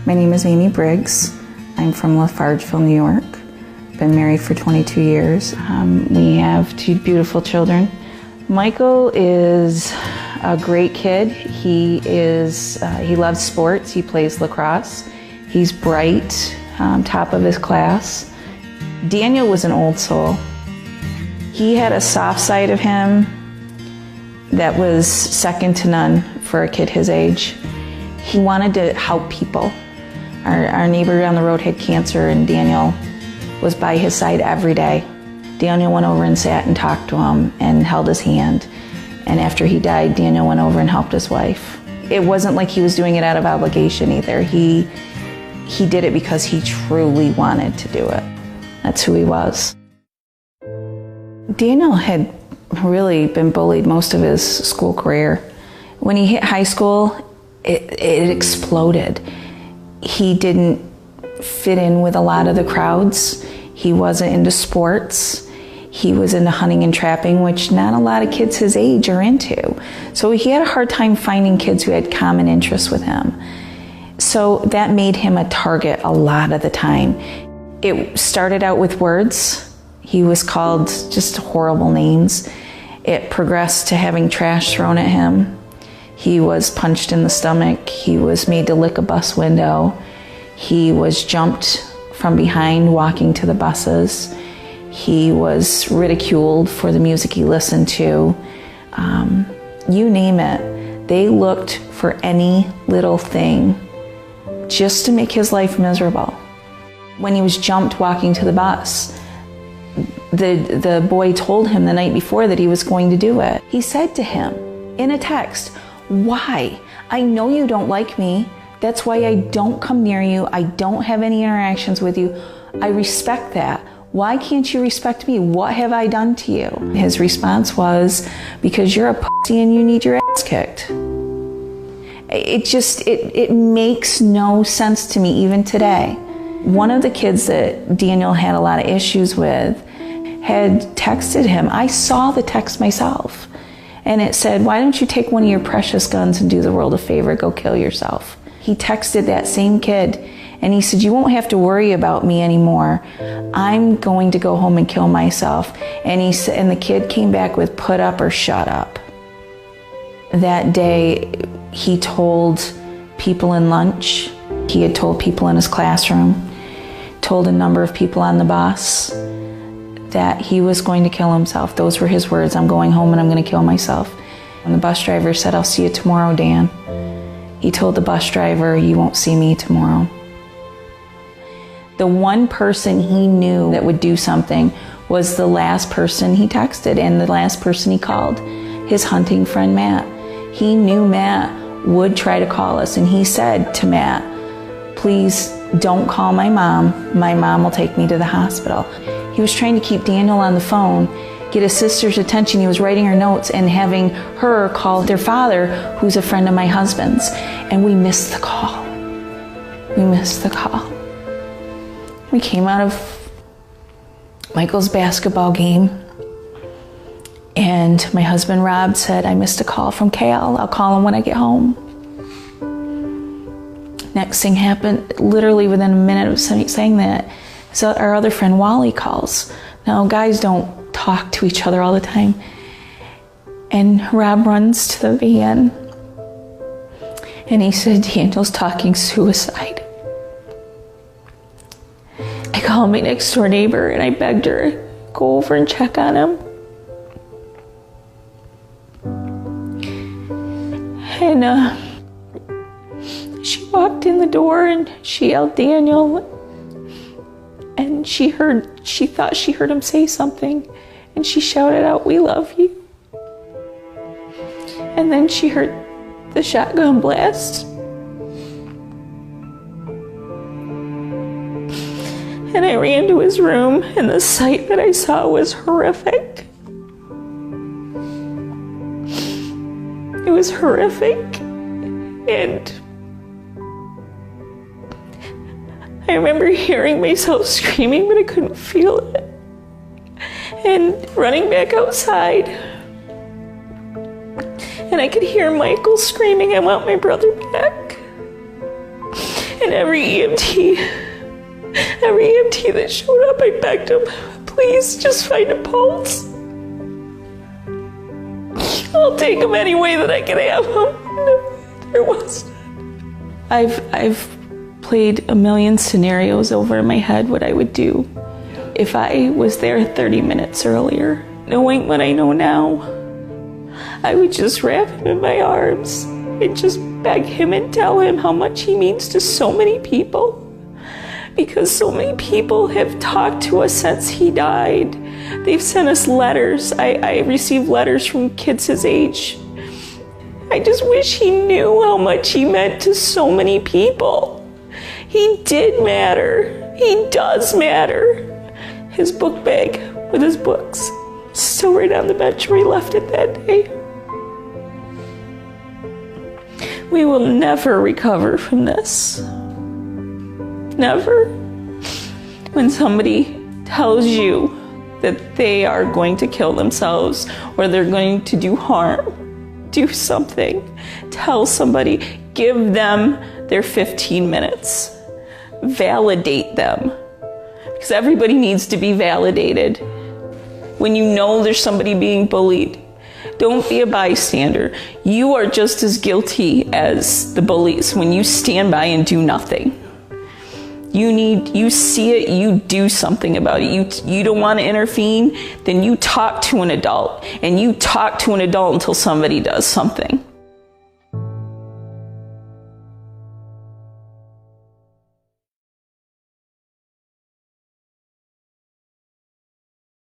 My name is Amy Briggs. I'm from Lafargeville, New York. Been married for 22 years. We have two beautiful children. Michael is a great kid. He loves sports. He plays lacrosse. He's bright, top of his class. Daniel was an old soul. He had a soft side of him that was second to none for a kid his age. He wanted to help people. Our neighbor down the road had cancer, and Daniel was by his side every day. Daniel went over and sat and talked to him and held his hand. And after he died, Daniel went over and helped his wife. It wasn't like he was doing it out of obligation either. He did it because he truly wanted to do it. That's who he was. Daniel had really been bullied most of his school career. When he hit high school, it exploded. He didn't fit in with a lot of the crowds. He wasn't into sports. He was into hunting and trapping, which not a lot of kids his age are into. So he had a hard time finding kids who had common interests with him. So that made him a target a lot of the time. It started out with words. He was called just horrible names. It progressed to having trash thrown at him. He was punched in the stomach. He was made to lick a bus window. He was jumped from behind walking to the buses. He was ridiculed for the music he listened to. You name it. They looked for any little thing just to make his life miserable. When he was jumped walking to the bus, the boy told him the night before that he was going to do it. He said to him in a text, "Why? I know you don't like me. That's why I don't come near you. I don't have any interactions with you. I respect that. Why can't you respect me? What have I done to you?" His response was, "Because you're a pussy and you need your ass kicked." It makes no sense to me even today. One of the kids that Daniel had a lot of issues with had texted him. I saw the text myself. And it said, "Why don't you take one of your precious guns and do the world a favor, go kill yourself?" He texted that same kid and he said, "You won't have to worry about me anymore. I'm going to go home and kill myself." And the kid came back with, "Put up or shut up." That day, he told people in lunch, he had told people in his classroom, told a number of people on the bus that he was going to kill himself. Those were his words, "I'm going home and I'm going to kill myself." And the bus driver said, "I'll see you tomorrow, Dan." He told the bus driver, "You won't see me tomorrow." The one person he knew that would do something was the last person he texted and the last person he called, his hunting friend Matt. He knew Matt would try to call us, and he said to Matt, "Please don't call my mom. My mom will take me to the hospital." He was trying to keep Daniel on the phone, get his sister's attention. He was writing her notes and having her call their father, who's a friend of my husband's. And we missed the call. We missed the call. We came out of Michael's basketball game, and my husband Rob said, "I missed a call from Cal. I'll call him when I get home." Next thing happened, literally within a minute of saying that, so our other friend Wally calls. Now, guys don't talk to each other all the time. And Rob runs to the van and he said, "Daniel's talking suicide." I called my next door neighbor and I begged her to go over and check on him. And she walked in the door and she yelled, "Daniel." And she thought she heard him say something, and she shouted out, "We love you." And then she heard the shotgun blast. And I ran to his room, and the sight that I saw was horrific. It was horrific. And I remember hearing myself screaming, but I couldn't feel it. And running back outside. And I could hear Michael screaming, "I want my brother back." And every EMT that showed up, I begged him, please just find a pulse. I'll take him any way that I can have him. No, there was none. I've played a million scenarios over in my head what I would do if I was there 30 minutes earlier. Knowing what I know now, I would just wrap him in my arms and just beg him and tell him how much he means to so many people. Because so many people have talked to us since he died. They've sent us letters. I received letters from kids his age. I just wish he knew how much he meant to so many people. He did matter. He does matter. His book bag with his books still right on the bench where he left it that day. We will never recover from this. Never. When somebody tells you that they are going to kill themselves or they're going to do harm, do something. Tell somebody, give them their 15 minutes. Validate them. Because everybody needs to be validated. When you know there's somebody being bullied, don't be a bystander. You are just as guilty as the bullies when you stand by and do nothing. You see it, you do something about it. You don't want to intervene, then you talk to an adult. And you talk to an adult until somebody does something.